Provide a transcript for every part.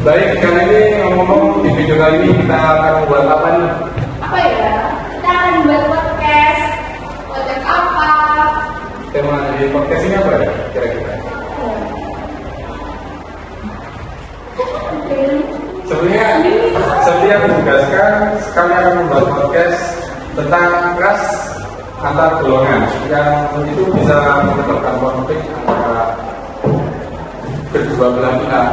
Baik, kali ini ngomong di video kali ini kita akan membuat apa nih? Apa ya? Kita akan membuat podcast. Podcast apa? Tema di podcast ini apa ya kira-kira? Sebenarnya seperti yang ditugaskan, kami akan membuat podcast tentang ras antar golongan yang itu bisa menyebabkan konflik antara kedua belah pihak.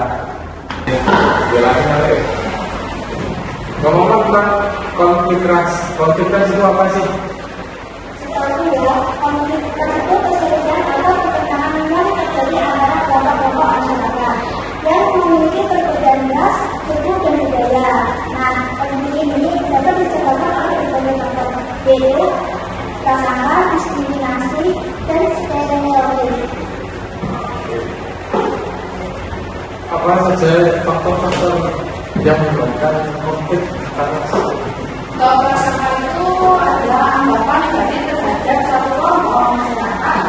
Ngomong tentang konflik ras itu apa sih? Seperti ya, konflik ras itu perselisihan atau pertentangan yang terjadi antara kelompok-kelompok masyarakat yang memiliki perbedaan ras, suku, dan budaya. Nah, konflik ini dapat disebabkan oleh berbagai faktor, yaitu prasangka, diskriminasi, dan stereotip. Apa saja faktor-faktor yang menyebabkan konflik antara suku? Prasangka itu adalah anggapan negatif terhadap satu kelompok masyarakat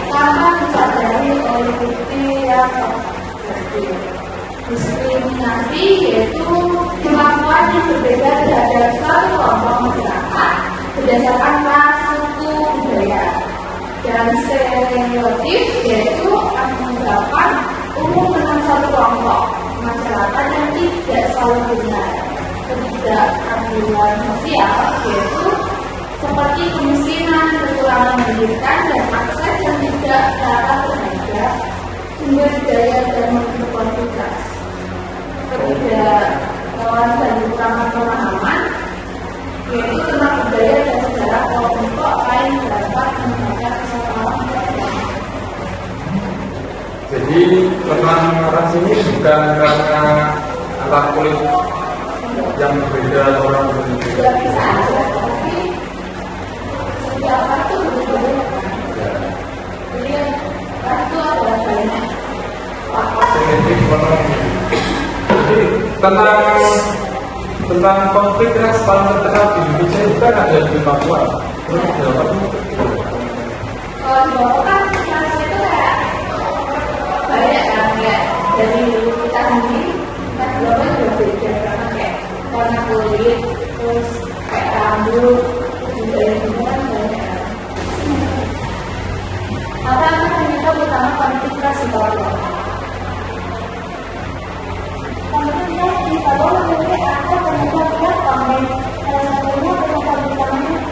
tanpa disadari oleh bukti yang objektif. Diskriminasi yaitu kemampuan yang berbeda terhadap satu kelompok masyarakat berdasarkan ras, suku, budaya. Dan stereotip yaitu anggapan umum tentang satu kelompok masyarakat yang tidak selalu benar. Ketidakadilan sosial yaitu seperti kemiskinan, kekurangan pendidikan, dan akses yang tidak rata terhadap sumber daya dan berkualitas. Ketidaktahuan dan kekurangan pemahaman yaitu tentang budaya dan sejarah kelompok lain dapat menyebabkan kesalahpahaman. Jadi tentang ras ini bukan karena antar kulit yang berbeda orang berbeda. Tidak bisa aja, tapi setiap ras itu berbeda. Jadi ras itu adalah banyak. Genetik ekonomi. Jadi tentang konflik ras paling terkenal di Indonesia itu kan ada di Papua. Terus ada apa tuh? Kalau di Papua kan ras itu kayak banyak kan, kayak dari kita sendiri ras Papua juga beda karena kayak warna kulit, terus kayak rambut, budaya juga kan banyak kan. Apa penyebab utama konflik ras di Papua? Konflik ras di Papua memiliki akar penyebab ras konflik. Salah satunya penyebab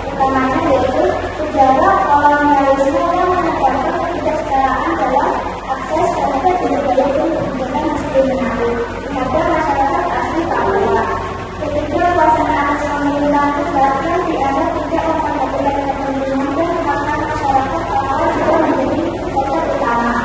utamanya yaitu sejarah kolonialisme yang menyebabkan ketidaksetaraan dalam akses terhadap budaya dan kebijakan diskriminatif terhadap masyarakat asli Papua. Ketika pelaksanaan akses pemerintahan kebahagiaan dianggap tidak memperhatikan kepentingan dan kemaslahatan masyarakat Papua juga menjadi faktor utama.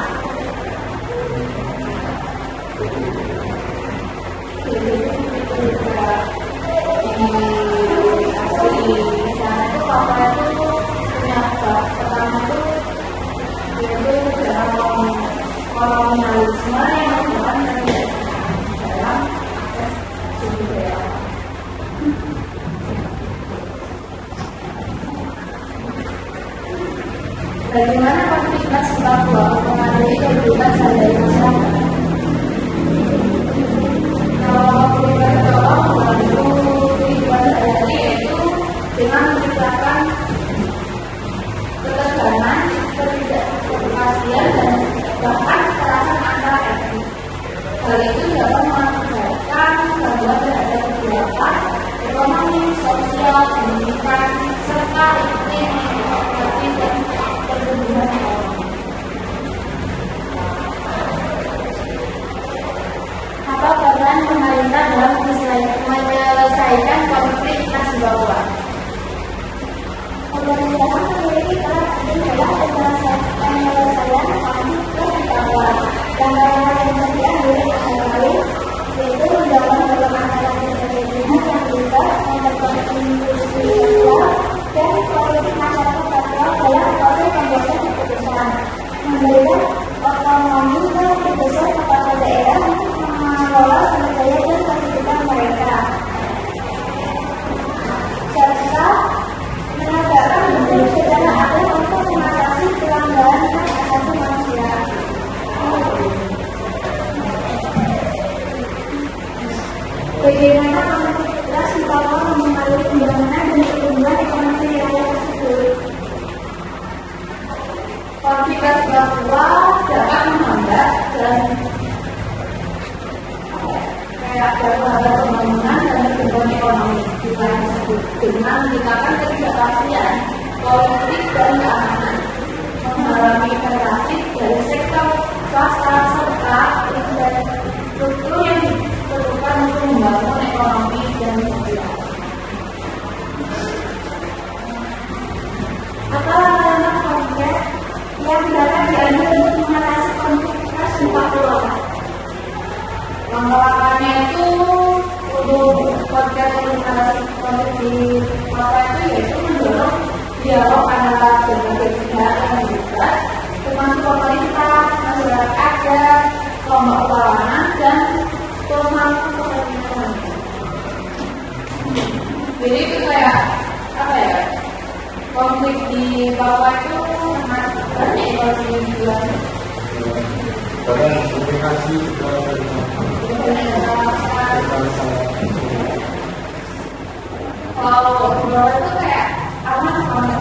Kolonialisme yang menyebabkan dalam akses budaya. Bagaimana konflik ras di Papua mempengaruhi kehidupan sehari-hari masyarakat? Kalau konflik ras di Papua mempengaruhi kehidupan sehari-hari yaitu dengan menciptakan ketegangan, ketidakpastian, dan bahkan kekerasan antar etnis. Hal itu dapat mengakibatkan gangguan terhadap kegiatan ekonomi, sosial, pendidikan, serta iklim, demokrasi, dan pertumbuhan ekonomi. Apa peran pemerintah dalam menyelesaikan konflik ras di Papua? Pemerintahan memiliki peran penting dalam penyelesaian konflik ras di Papua. Gambaran yang tersedia dari negara lain yaitu mendorong pengembangan kepentingan yang bebas, memperkuat industri sosial, dan politik masyarakat Papua dalam proses pembuatan keputusan, memberikan otonomi dan keputusan kepada daerah untuk mengelola sumber daya dan kehidupan mereka, serta menegakkan hukum secara adil untuk mengatasi pelanggaran hak asasi manusia. bagaimana Universitas di Papua mempengaruhi pembangunan dan pertumbuhan ekonomi wilayah tersebut. Universitas Papua dapat menghambat dan pembangunan dan pertumbuhan ekonomi di wilayah tersebut dengan meningkatkan ketidakpastian politik dan keamanan, mengalami investasi dari sektor swasta serta infrastruktur yang diperlukan untuk membangun ekonomi dan sosial. Apa langkah konkret yang dapat diambil untuk mengatasi konflik ras di Papua? Langkah-langkahnya itu untuk podcast mengatasi konflik di Papua itu yaitu mendorong dialog antara berbagai pihak yang terlibat, termasuk pemerintah, masyarakat, dan kelompok perlawanan dan pemangku kepentingan. Jadi itu kayak apa ya? Konflik di Papua itu sangat banyak kalau dibilang. Karena komunikasi juga kalau Papua itu kayak aman banget.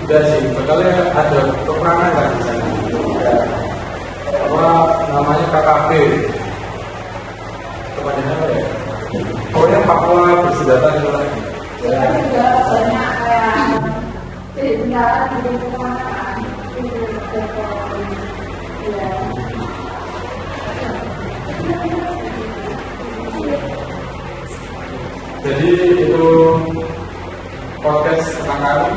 udah sih, bakalnya ada peperangan kan di sana. Ya. Apa namanya KKP? Kepanjangan apa ya? Pokoknya Papua bersenjata itu lagi. Ya juga banyak kayak jadi tinggalan di lingkungan ya. Jadi itu podcast tentang kami.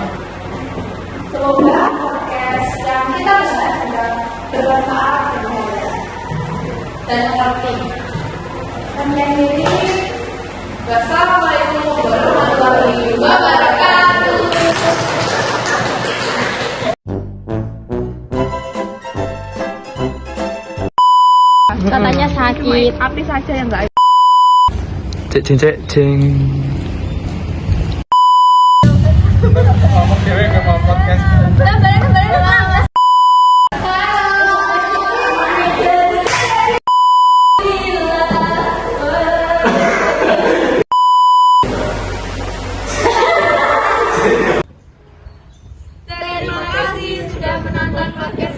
Semoga podcast yang kita bahas juga bermanfaat dan mengerti. Kami ini wassalamualaikum warahmatullahi wabarakatuh. Katanya sakit. Api saja yang enggak. Cek ceng. Ngomong dewe nggak mau podcast. Terima kasih sudah menonton podcast